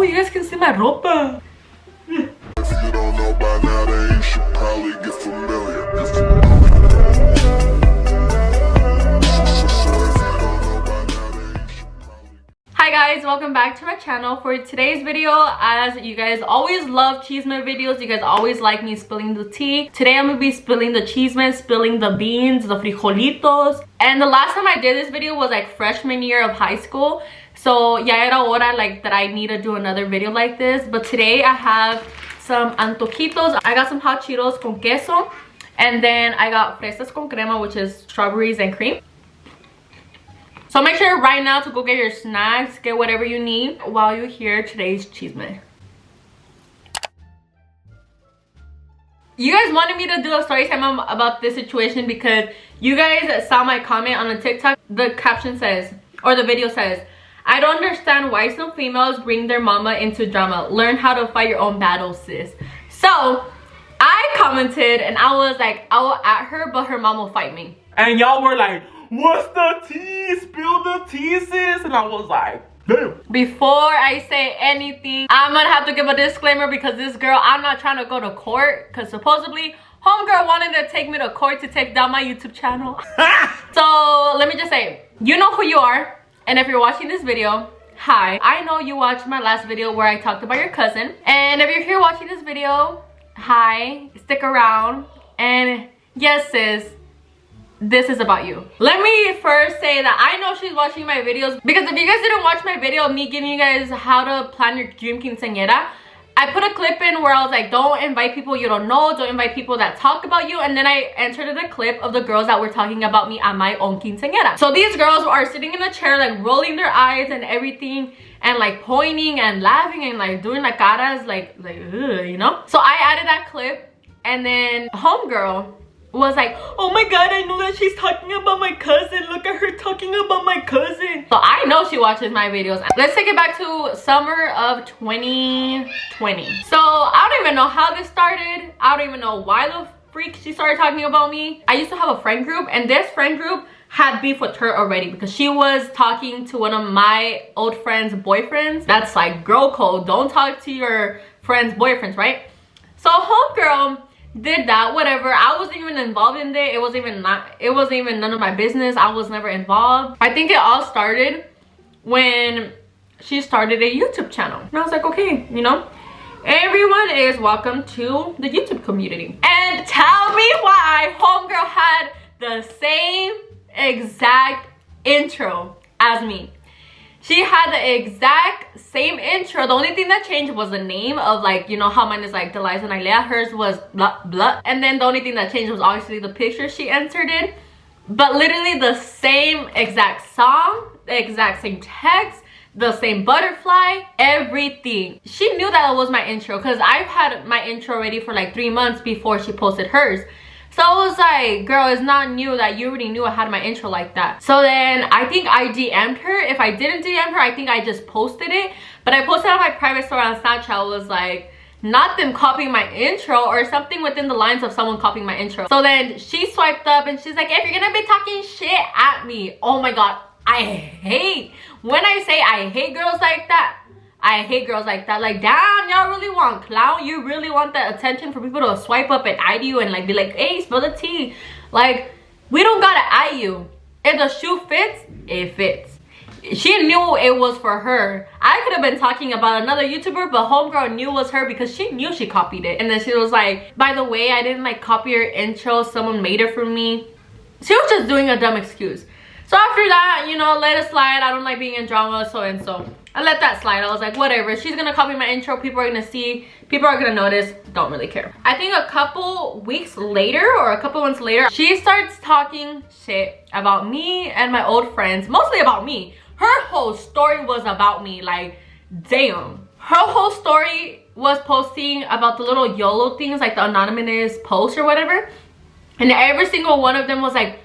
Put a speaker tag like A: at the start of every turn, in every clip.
A: Oh, you guys can see my ropa.
B: If you don't know by now, then you should probably get familiar.
A: Hi guys, welcome back to my channel. For today's video, as you guys always love chisme videos, you guys always like me spilling the tea. Today I'm gonna be spilling the chisme, spilling the beans, the frijolitos. And the last time I did this video was like freshman year of high school. So ya era hora like that I need to do another video like this. But today I have some antojitos. I got some hot Cheetos con queso. And then I got fresas con crema, which is strawberries and cream. So make sure right now to go get your snacks, get whatever you need while you hear today's chisme. You guys wanted me to do a story time about this situation because you guys saw my comment on the TikTok. The caption says, or the video says, I don't understand why some females bring their mama into drama. Learn how to fight your own battles, sis. So I commented and I was like, I will at her, but her mom will fight me.
C: And y'all were like, what's the tea? Spill the tea, sis. And I was like, damn.
A: Before I say anything, I'm gonna have to give a disclaimer because this girl, I'm not trying to go to court because supposedly homegirl wanted to take me to court to take down my YouTube channel. So let me just say, you know who you are. And if you're watching this video, hi. I know you watched my last video where I talked about your cousin. And if you're here watching this video, hi, stick around. And yes, sis, this is about you. Let me first say that I know she's watching my videos because if you guys didn't watch my video of me giving you guys how to plan your dream quinceañera, I put a clip in where I was like, don't invite people you don't know, don't invite people that talk about you. And then I entered the clip of the girls that were talking about me at my own quinceañera. So these girls are sitting in a chair like rolling their eyes and everything and like pointing and laughing and like doing like caras like ugh, you know. So I added that clip and then homegirl was like, oh my god, I know that she's talking about my cousin. Look at her talking about my cousin. So I know she watches my videos. Let's take it back to summer of 2020. So I don't even know how this started. I don't even know why the freak she started talking about me. I used to have a friend group and this friend group had beef with her already because she was talking to one of my old friends' boyfriends. That's like girl code. Don't talk to your friends' boyfriends, right? So homegirl did that, whatever. I wasn't even involved in it. It wasn't even none of my business. I was never involved. I think it all started when she started a YouTube channel. And I was like, okay, you know, everyone is welcome to the YouTube community. And tell me why homegirl had the same exact intro as me. She had the exact same intro. The only thing that changed was the name of, like, you know how mine is like delayzanaylea. Hers was blah blah. And then the only thing that changed was obviously the picture she entered in. But literally the same exact song, the exact same text, the same butterfly, everything. She knew that was my intro because I've had my intro ready for like 3 months before she posted hers. So I was like, girl, it's not new that you already knew I had my intro like that. So then I think I DM'd her. If I didn't DM her, I think I just posted it. But I posted on my private story on Snapchat. I was like, not them copying my intro or something within the lines of someone copying my intro. So then she swiped up and she's like, if you're gonna be talking shit at me, oh my god, I hate, when I say I hate girls like that, I hate girls like that. Like, damn, y'all really want clout? You really want that attention for people to swipe up and eye you and like be like, hey, spill the tea. Like, we don't gotta eye you. If the shoe fits, it fits. She knew it was for her. I could have been talking about another YouTuber, but homegirl knew it was her because she knew she copied it. And then she was like, by the way, I didn't like copy your intro. Someone made it for me. She was just doing a dumb excuse. So after that, you know, let it slide. I don't like being in drama, so and so. I let that slide. I was like, whatever. She's gonna copy my intro. People are gonna see. People are gonna notice. Don't really care. I think a couple weeks later or a couple months later, she starts talking shit about me and my old friends. Mostly about me. Her whole story was about me. Like, damn. Her whole story was posting about the little YOLO things, like the anonymous post or whatever. And every single one of them was like,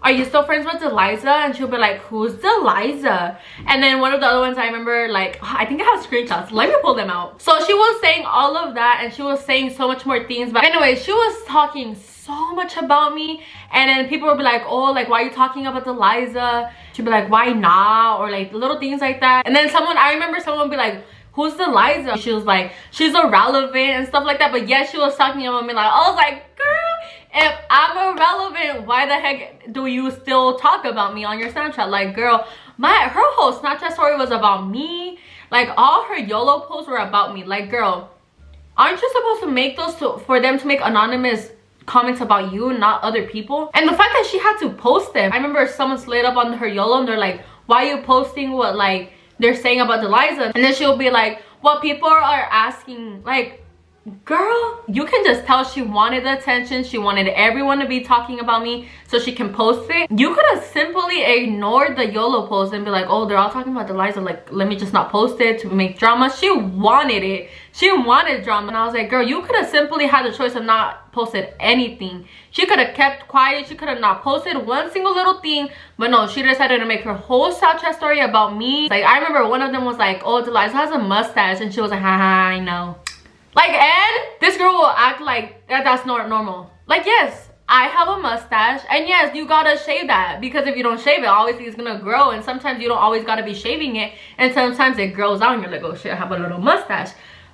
A: are you still friends with Delayza? And she'll be like, who's Delayza? And then one of the other ones I remember, like, I think I have screenshots. Let me pull them out. So she was saying all of that and she was saying so much more things. But anyway, she was talking so much about me. And then people would be like, oh, like, why are you talking about Delayza? She'd be like, why not? Or like little things like that. And then I remember someone would be like, who's Delayza? She was like, she's irrelevant and stuff like that. But yeah, she was talking about me. Like, I was like, girl, if I'm irrelevant, why the heck do you still talk about me on your Snapchat? Like, girl, her whole Snapchat story was about me. Like, all her YOLO posts were about me. Like, girl, aren't you supposed to make those for them to make anonymous comments about you, not other people? And the fact that she had to post them, I remember someone slid up on her YOLO and they're like, why are you posting what like they're saying about Delayza? And then she'll be like, well, people are asking. Like, girl, you can just tell she wanted the attention. She wanted everyone to be talking about me so she can post it. You could have simply ignored the YOLO post and be like, oh, they're all talking about Delayza, like, let me just not post it to make drama. She wanted it. She wanted drama. And I was like, girl, you could have simply had the choice of not posted anything. She could have kept quiet. She could have not posted one single little thing. But no, she decided to make her whole Snapchat story about me. Like, I remember one of them was like, oh, Delayza has a mustache. And she was like, haha, I know. Like, and this girl will act like that's not normal. Like, yes, I have a mustache, and yes, you gotta shave that, because if you don't shave it, obviously it's gonna grow, and sometimes you don't always gotta be shaving it, and sometimes it grows out and you're like, oh shit, I have a little mustache.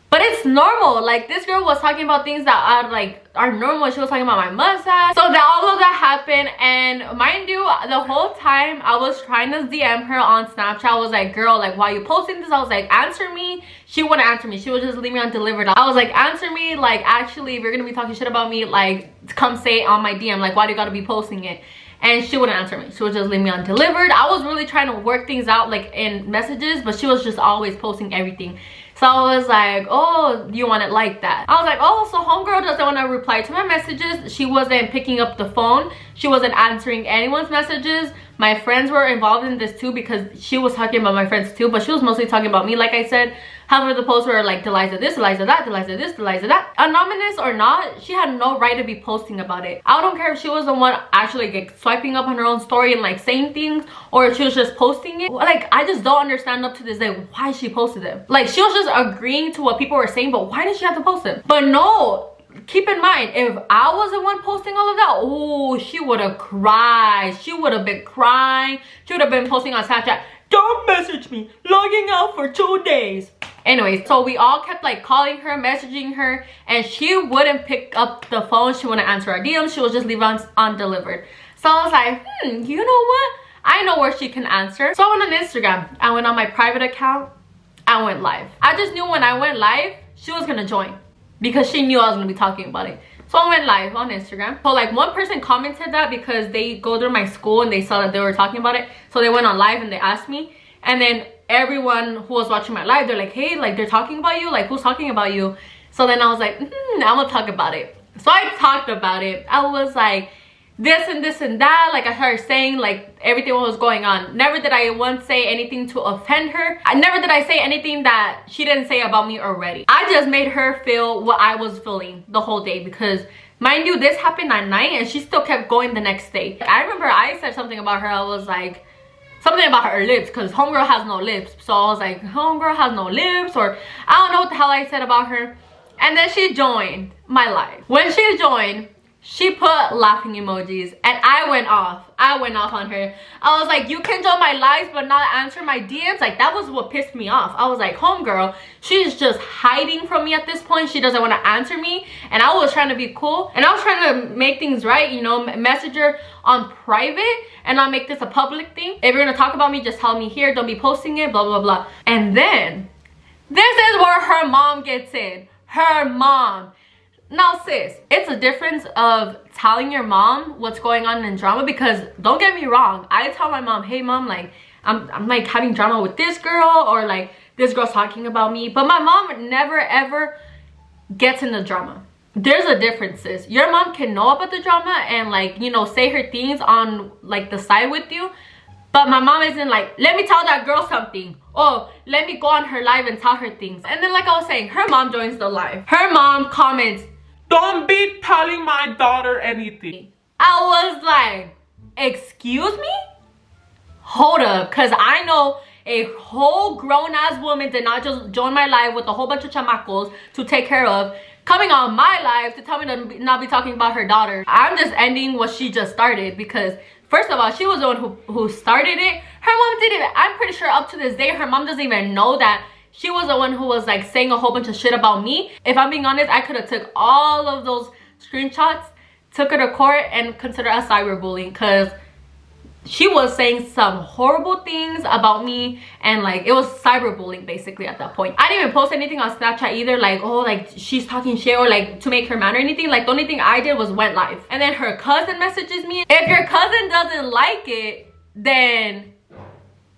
A: But it's normal. Like, this girl was talking about things that are normal. She was talking about my mustache. So all of that happened, and mind you, the whole time I was trying to DM her on Snapchat. I was like, girl, like, why are you posting this? I was like, answer me. She wouldn't answer me. She would just leave me undelivered. I was like, answer me. Like, actually, if you're gonna be talking shit about me, like, come say it on my DM. Like, why do you gotta be posting it? And she wouldn't answer me. She would just leave me undelivered. I was really trying to work things out, like, in messages, but she was just always posting everything. So I was like, oh, you want it like that? I was like, oh, so homegirl doesn't want to reply to my messages. She wasn't picking up the phone. She wasn't answering anyone's messages. My friends were involved in this too, because she was talking about my friends too, but she was mostly talking about me. Like I said, half of the posts were like, Delayza this, Delayza that, Delayza this, Delayza that. Anonymous or not, she had no right to be posting about it. I don't care if she was the one actually like swiping up on her own story and like saying things, or if she was just posting it. Like, I just don't understand up to this day why she posted them. Like, she was just agreeing to what people were saying, but why did she have to post them? But no, keep in mind, if I was the one posting all of that, oh, she would have cried. She would have been crying. She would have been posting on Snapchat, don't message me, logging out for 2 days. Anyways, so we all kept like calling her, messaging her, and she wouldn't pick up the phone. She wouldn't answer our DMs. She would just leave us undelivered. So I was like, you know what? I know where she can answer. So I went on Instagram. I went on my private account. I went live. I just knew when I went live, she was gonna join, because she knew I was gonna be talking about it. So I went live on Instagram. So like one person commented that because they go through my school and they saw that they were talking about it. So they went on live and they asked me. And then everyone who was watching my live, they're like, hey, like, they're talking about you. Like, who's talking about you? So then I was like, I'm gonna talk about it. So I talked about it. I was like, this and this and that. Like, I started saying like everything what was going on. Never did I once say anything to offend her. Never did I say anything that she didn't say about me already. I just made her feel what I was feeling the whole day, because mind you, this happened at night and she still kept going the next day. I remember I said something about her. I was like, something about her lips, because homegirl has no lips. So I was like, homegirl has no lips, or I don't know what the hell I said about her. And then she joined my live. When she joined, she put laughing emojis, and I went off on her. I was like, you can join my lives but not answer my DMs. Like, that was what pissed me off. I was like, homegirl, she's just hiding from me at this point. She doesn't want to answer me, and I was trying to be cool, and I was trying to make things right, you know, message her on private and not make this a public thing. If you're gonna talk about me, just tell me here, don't be posting it, blah blah blah. And then this is where her mom gets in. Her mom. Now sis, it's a difference of telling your mom what's going on in drama, because don't get me wrong, I tell my mom, hey mom, like I'm like having drama with this girl, or like this girl's talking about me, but my mom never ever gets in the drama. There's a difference, sis. Your mom can know about the drama and like, you know, say her things on like the side with you, but my mom isn't like, let me tell that girl something. Oh, let me go on her live and tell her things. And then like I was saying, her mom joins the live. Her mom comments,
C: don't be telling my daughter anything.
A: I was like, excuse me? Hold up, because I know a whole grown-ass woman did not just join my live with a whole bunch of chamacos to take care of, coming on my live to tell me to not be talking about her daughter. I'm just ending what she just started, because first of all, she was the one who started it. Her mom did it. I'm pretty sure up to this day, her mom doesn't even know that she was the one who was like saying a whole bunch of shit about me. If I'm being honest, I could have took all of those screenshots, took her to court, and consider us cyberbullying, because she was saying some horrible things about me, and like it was cyberbullying basically at that point. I didn't even post anything on Snapchat either, like, oh, like she's talking shit, or like to make her mad or anything. Like the only thing I did was went live. And then her cousin messages me. If your cousin doesn't like it, then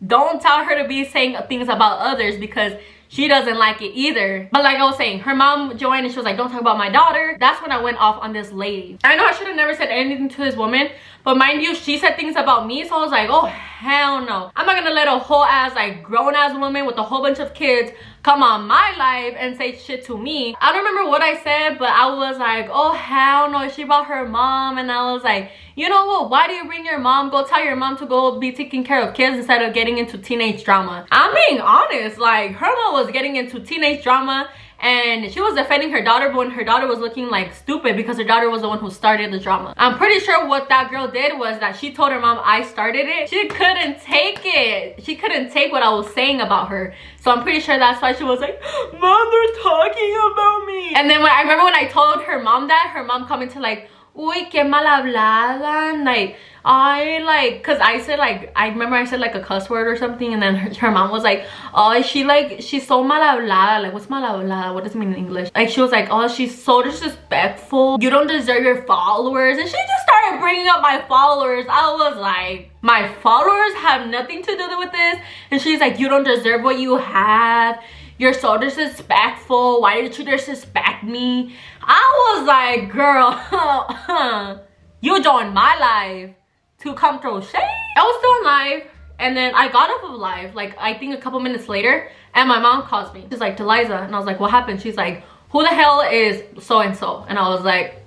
A: don't tell her to be saying things about others, because she doesn't like it either. But like I was saying, her mom joined and she was like, don't talk about my daughter. That's when I went off on this lady. I know I should have never said anything to this woman, but mind you, she said things about me, so I was like, oh hell no. I'm not gonna let a whole ass like grown ass woman with a whole bunch of kids come on my live and say shit to me. I don't remember what I said, but I was like, oh hell no. She brought her mom, and I was like, you know what, why do you bring your mom? Go tell your mom to go be taking care of kids instead of getting into teenage drama. I'm being honest, like her mom was getting into teenage drama, and she was defending her daughter, but when her daughter was looking like stupid because her daughter was the one who started the drama. I'm pretty sure what that girl did was that she told her mom I started it. She couldn't take it. She couldn't take what I was saying about her. So I'm pretty sure that's why she was like, Mom, they're talking about me. And then when I remember when I told her mom that, her mom commented like, uy, qué mal hablada. Like, I like, cause I said like, I remember I said like a cuss word or something, and then her mom was like, oh, she's so mal hablada. Like, what's mal hablada? What does it mean in English? Like, she was like, oh, she's so disrespectful. You don't deserve your followers. And she just started bringing up my followers. I was like, my followers have nothing to do with this. And she's like, you don't deserve what you have. You're so disrespectful. Why did you disrespect me? I was like, girl, you joined my live to come throw shade? I was still on live, and then I got off of live, like I think a couple minutes later, and my mom calls me. She's like, Delayza, and I was like, what happened? She's like, who the hell is so-and-so? And I was like,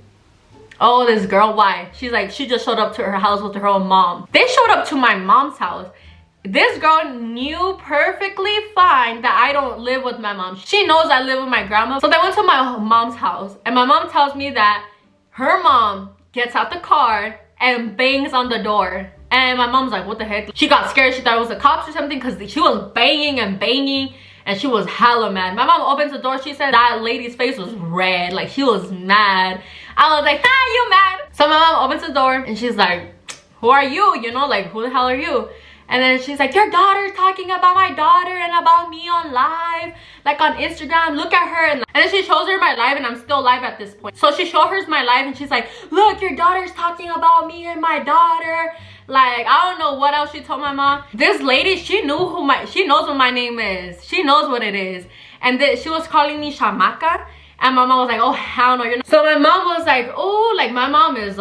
A: oh, this girl, why? She's like, she just showed up to her house with her own mom. They showed up to my mom's house. This girl knew perfectly fine that I don't live with my mom. She knows I live with my grandma. So they went to my mom's house, and my mom tells me that her mom gets out the car and bangs on the door. And my mom's like, what the heck? She got scared. She thought it was the cops or something, because she was banging and banging, and she was hella mad. My mom opens the door. She said that lady's face was red, like she was mad. I was like, hi, you mad? So my mom opens the door and she's like, who are you? You know, like, who the hell are you? And then she's like, your daughter's talking about my daughter and about me on live, like on Instagram. Look at her. And then she shows her my live, and I'm still live at this point. So she shows her my live, and she's like, look, your daughter's talking about me and my daughter. Like, I don't know what else she told my mom. This lady, she knows what my name is. She knows what it is. And then she was calling me Shamaka. And my mom was like, oh hell no, you're not. So my mom was like, oh, like my mom is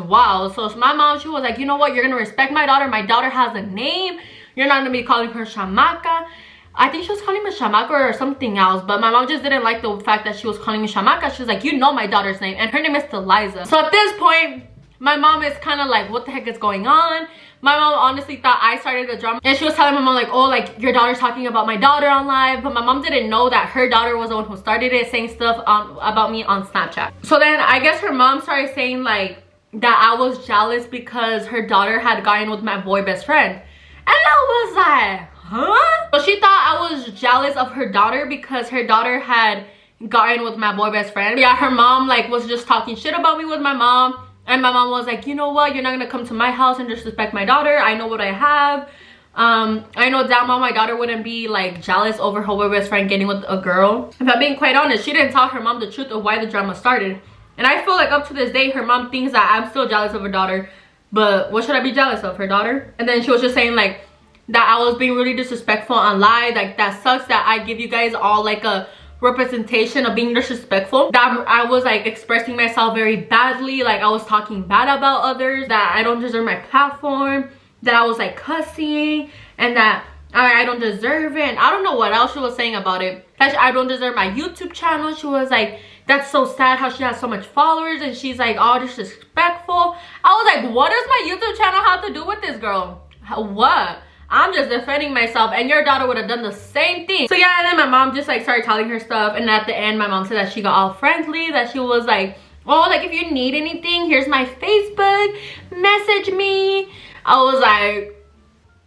A: wild. So my mom, she was like, you know what, you're gonna respect my daughter. My daughter has a name. You're not gonna be calling her Shamaka. I think she was calling me Shamaka or something else, but my mom just didn't like the fact that she was calling me Shamaka. She was like, you know my daughter's name, and her name is Delayza. So at this point, my mom is kind of like, what the heck is going on? My mom honestly thought I started the drama, and she was telling my mom like, oh, like your daughter's talking about my daughter on live. But my mom didn't know that her daughter was the one who started it, saying stuff about me on Snapchat. So then I guess her mom started saying like that I was jealous because her daughter had gotten with my boy best friend. And I was like, huh? So she thought I was jealous of her daughter because her daughter had gotten with my boy best friend. Yeah, her mom like was just talking shit about me with my mom. And my mom was like, you know what, you're not gonna come to my house and disrespect my daughter. I know what I have. I know damn well my daughter wouldn't be like jealous over her boy best friend getting with a girl. If I'm being quite honest, she didn't tell her mom the truth of why the drama started. And I feel like up to this day, her mom thinks that I'm still jealous of her daughter. But what should I be jealous of? Her daughter? And then she was just saying like that I was being really disrespectful on live. Like that sucks that I give you guys all like a representation of being disrespectful, that I was like expressing myself very badly, like I was talking bad about others, that I don't deserve my platform, that I was like cussing, and that I don't deserve it. And I don't know what else she was saying about it. That I don't deserve my YouTube channel. She was like, that's so sad how she has so much followers, and she's like all disrespectful. I was like, what does my YouTube channel have to do with this girl? What? I'm just defending myself, and your daughter would have done the same thing. So yeah, and then my mom just like started telling her stuff, and at the end my mom said that she got all friendly, that she was like, oh, like if you need anything, here's my Facebook, message me. I was like,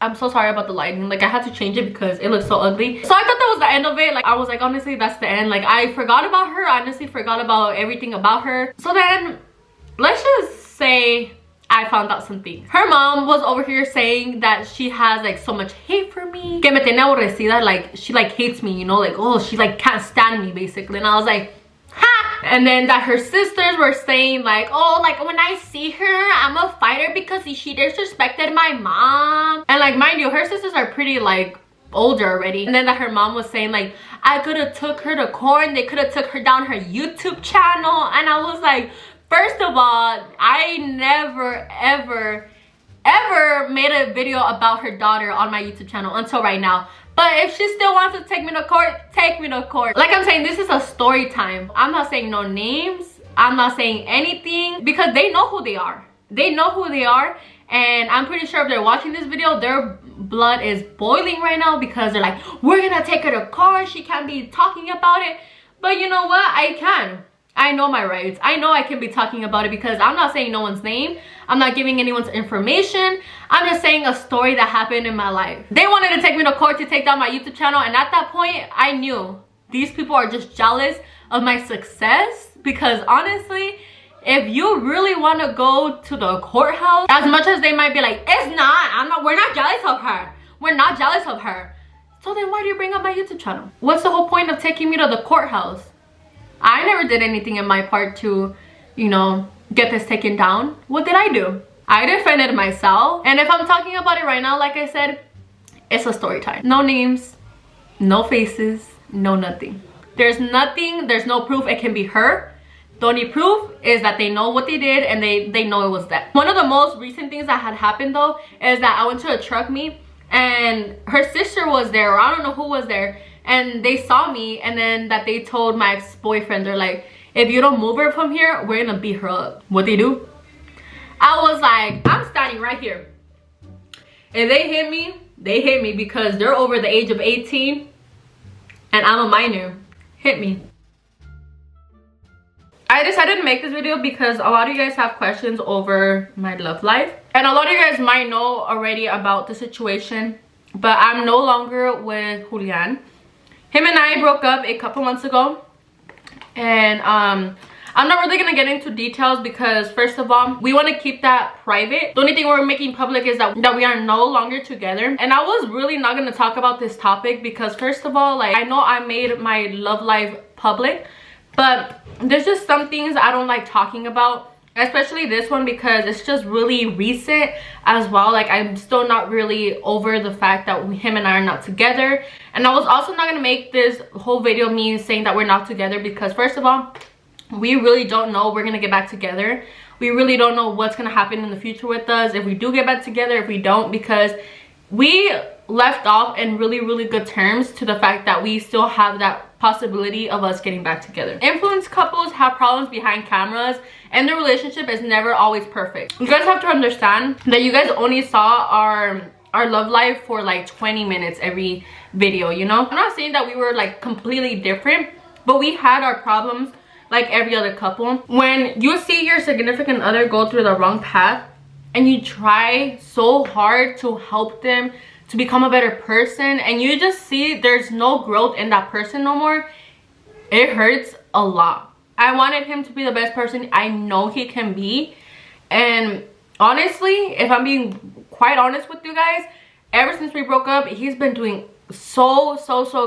A: I'm so sorry about the lighting. Like, I had to change it because it looks so ugly. So I thought that was the end of it. Like, I was like, honestly, that's the end. Like, I forgot about her. I honestly forgot about everything about her. So then, let's just say I found out some things. Her mom was over here saying that she has like so much hate for me. Que me tiene aborrecida. Like, she like hates me, you know? Like, oh, she like can't stand me, basically. And I was like, ha! And then that her sisters were saying like, oh, like when I see her, I'm a fighter because she disrespected my mom. And like, mind you, her sisters are pretty like older already. And then that her mom was saying like, I could have took her to court and they could have took her down her YouTube channel. And I was like, first of all, I never ever made a video about her daughter on my YouTube channel until right now. But if she still wants to take me to court, take me to court. Like I'm saying, this is a story time. I'm not saying no names. I'm not saying anything because they know who they are. They know who they are. And I'm pretty sure if they're watching this video, their blood is boiling right now because they're like, we're gonna take her to court. She can't be talking about it. But you know what? I can. I know my rights. I know I can be talking about it because I'm not saying no one's name. I'm not giving anyone's information. I'm just saying a story that happened in my life. They wanted to take me to court to take down my YouTube channel, and at that point, I knew these people are just jealous of my success because honestly, if you really want to go to the courthouse, as much as they might be like, we're not jealous of her. We're not jealous of her. So then why do you bring up my YouTube channel? What's the whole point of taking me to the courthouse? I never did anything in my part to, you know, get this taken down. What did I do? I defended myself. And if I'm talking about it right now, like I said, it's a story time. No names, no faces, no nothing. There's nothing, there's no proof it can be her. The only proof is that they know what they did and they know it was that. One of the most recent things that had happened though is that I went to a truck meet and her sister was there, or I don't know who was there. And they saw me, and then that they told my ex-boyfriend, they're like, if you don't move her from here, we're gonna beat her up. What they do? I was like, I'm standing right here. If they hit me, they hit me because they're over the age of 18 and I'm a minor. Hit me. I decided to make this video because a lot of you guys have questions over my love life. And a lot of you guys might know already about the situation, but I'm no longer with Julian. Him and I broke up a couple months ago, and I'm not really gonna get into details because first of all, we want to keep that private. The only thing we're making public is that we are no longer together. And I was really not gonna talk about this topic because first of all, like, I know I made my love life public, but there's just some things I don't like talking about, especially this one because it's just really recent as well. Like, I'm still not really over the fact that him and I are not together. And I was also not gonna make this whole video me saying that we're not together because first of all, we really don't know we're gonna get back together. We really don't know what's gonna happen in the future with us, if we do get back together, if we don't, because we left off in really good terms to the fact that we still have that possibility of us getting back together. Influence couples have problems behind cameras and the relationship is never always perfect. You guys have to understand that you guys only saw our love life for like 20 minutes every video, you know? I'm not saying that we were like completely different, but we had our problems like every other couple. When you see your significant other go through the wrong path and you try so hard to help them to become a better person and you just see there's no growth in that person no more, it hurts a lot. I wanted him to be the best person I know he can be, and honestly, if I'm being quite honest with you guys, ever since we broke up, he's been doing so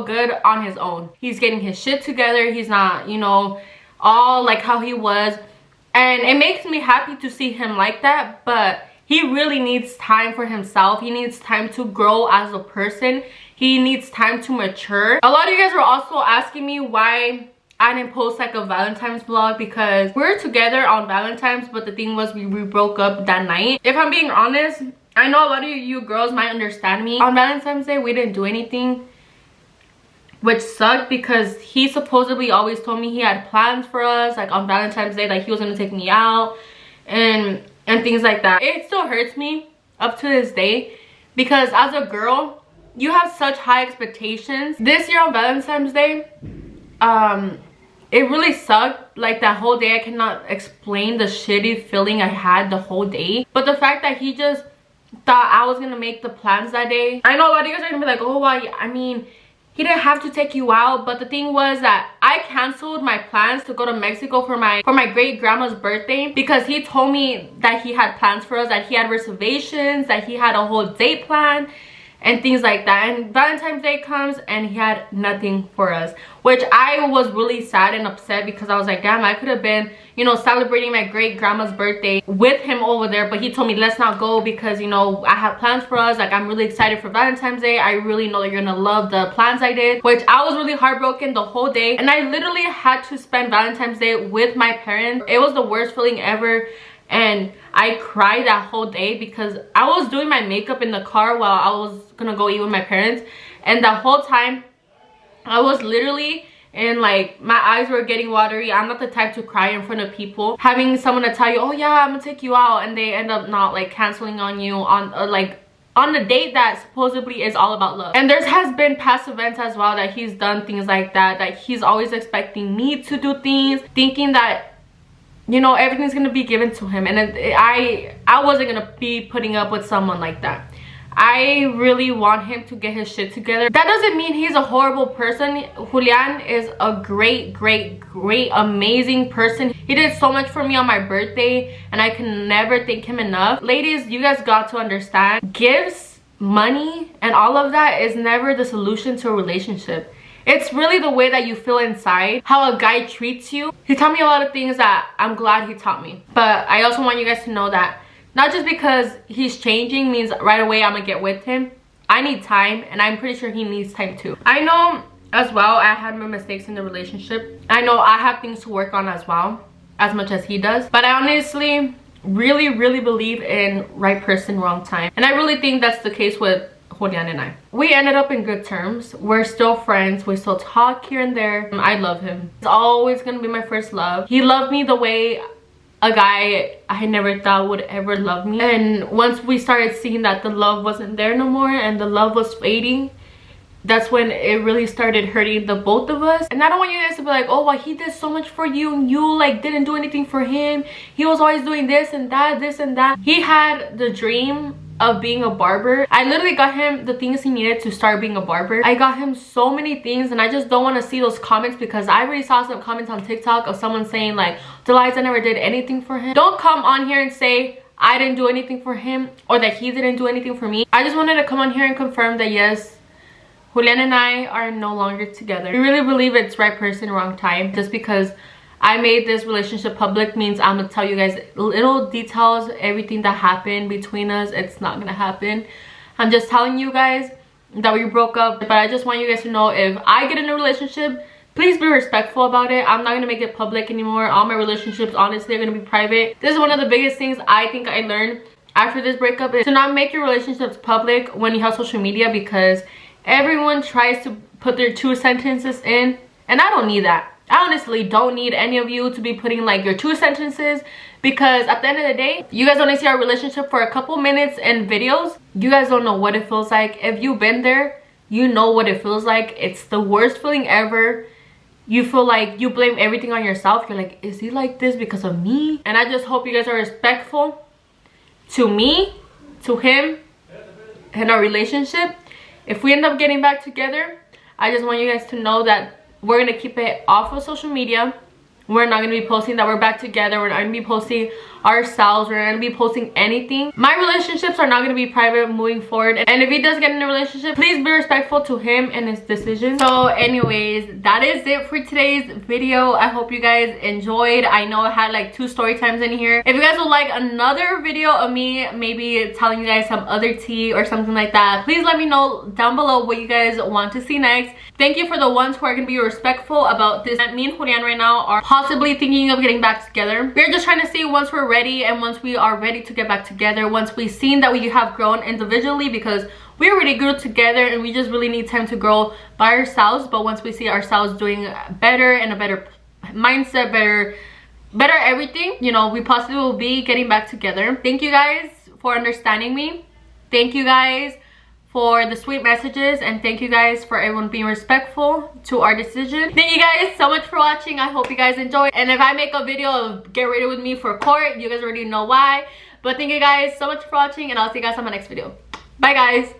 A: good on his own. He's getting his shit together. He's not, you know, all like how he was, and it makes me happy to see him like that, but he really needs time for himself. He needs time to grow as a person. He needs time to mature. A lot of you guys were also asking me why I didn't post like a Valentine's vlog because we were together on Valentine's, but the thing was we broke up that night. If I'm being honest, I know a lot of you girls might understand me. On Valentine's Day, we didn't do anything, which sucked because he supposedly always told me he had plans for us, like on Valentine's Day, like he was gonna take me out and things like that. It still hurts me up to this day because as a girl, you have such high expectations. This year on Valentine's Day, it really sucked. Like that whole day, I cannot explain the shitty feeling I had the whole day. But the fact that he just thought I was gonna make the plans that day. I know a lot of you guys are gonna be like, oh, well, I mean, he didn't have to take you out, but the thing was that I canceled my plans to go to Mexico for my great grandma's birthday because he told me that he had plans for us, that he had reservations, that he had a whole date plan and things like that. And Valentine's Day comes and he had nothing for us, which I was really sad and upset because I was like, damn, I could have been, you know, celebrating my great grandma's birthday with him over there. But he told me, let's not go because, you know, I have plans for us. Like, I'm really excited for Valentine's Day. I really know that you're gonna love the plans I did, which I was really heartbroken the whole day. And I literally had to spend Valentine's Day with my parents. It was the worst feeling ever. And I cried that whole day because I was doing my makeup in the car while I was gonna go eat with my parents. And the whole time I was literally and like my eyes were getting watery. I'm not the type to cry in front of people. Having someone to tell you, oh yeah, I'm gonna take you out, and they end up not like canceling on you on on the date that supposedly is all about love. And there has been past events as well that he's done things like that, that he's always expecting me to do things, thinking that, you know, everything's gonna be given to him. And I wasn't gonna be putting up with someone like that. I really want him to get his shit together. That doesn't mean he's a horrible person. Julian is a great, amazing person. He did so much for me on my birthday, and I can never thank him enough. Ladies, you guys got to understand, gifts, money, and all of that is never the solution to a relationship. It's really the way that you feel inside, how a guy treats you. He taught me a lot of things that I'm glad he taught me. But I also want you guys to know that not just because he's changing means right away I'm gonna get with him. I need time, and I'm pretty sure he needs time too. I know as well I had my mistakes in the relationship. I know I have things to work on as well, as much as he does. But I honestly really believe in right person, wrong time. And I really think that's the case with Julian and I. We ended up in good terms. We're still friends. We still talk here and there. I love him. It's always gonna be my first love. He loved me the way a guy I never thought would ever love me. And once we started seeing that the love wasn't there no more and the love was fading, that's when it really started hurting the both of us. And I don't want you guys to be like, oh, well, he did so much for you and you like didn't do anything for him. He was always doing this and that, this and that. He had the dream of being a barber. I literally got him the things he needed to start being a barber. I got him so many things, and I just don't want to see those comments because I already saw some comments on TikTok of someone saying like, Delayza never did anything for him. Don't come on here and say I didn't do anything for him or that he didn't do anything for me. I just wanted to come on here and confirm that yes, Julian and I are no longer together. We really believe it's right person, wrong time. Just because I made this relationship public means I'm gonna tell you guys little details, everything that happened between us. It's not gonna happen. I'm just telling you guys that we broke up. But I just want you guys to know, if I get in a relationship, please be respectful about it. I'm not gonna make it public anymore. All my relationships, honestly, are gonna be private. This is one of the biggest things I think I learned after this breakup, is to not make your relationships public when you have social media, because everyone tries to put their 2 sentences in, and I don't need that. I honestly don't need any of you to be putting like your 2 sentences, because at the end of the day, you guys only see our relationship for a couple minutes in videos. You guys don't know what it feels like. If you've been there, you know what it feels like. It's the worst feeling ever. You feel like you blame everything on yourself. You're like, is he like this because of me? And I just hope you guys are respectful to me, to him, and our relationship. If we end up getting back together, I just want you guys to know that we're gonna keep it off of social media. We're not gonna be posting that we're back together. We're not gonna be posting ourselves. We're not gonna be posting anything. My relationships are not gonna be private moving forward. And if he does get in a relationship, please be respectful to him and his decision. So anyways, that is it for today's video. I hope you guys enjoyed. I know I had like 2 story times in here. If you guys would like another video of me maybe telling you guys some other tea or something like that, please let me know down below what you guys want to see next. Thank you for the ones who are gonna be respectful about this. Me and Julian right now are possibly thinking of getting back together. We're just trying to see once we're ready, and once we are ready to get back together, once we've seen that we have grown individually, because we already grew together and we just really need time to grow by ourselves. But once we see ourselves doing better and a better mindset, better everything, you know, we possibly will be getting back together. Thank you guys for understanding me. Thank you guys for the sweet messages, and thank you guys for everyone being respectful to our decision. Thank you guys so much for watching. I hope you guys enjoyed, and if I make a video of get ready with me for court, you guys already know why. But thank you guys so much for watching, and I'll see you guys on my next video. Bye guys.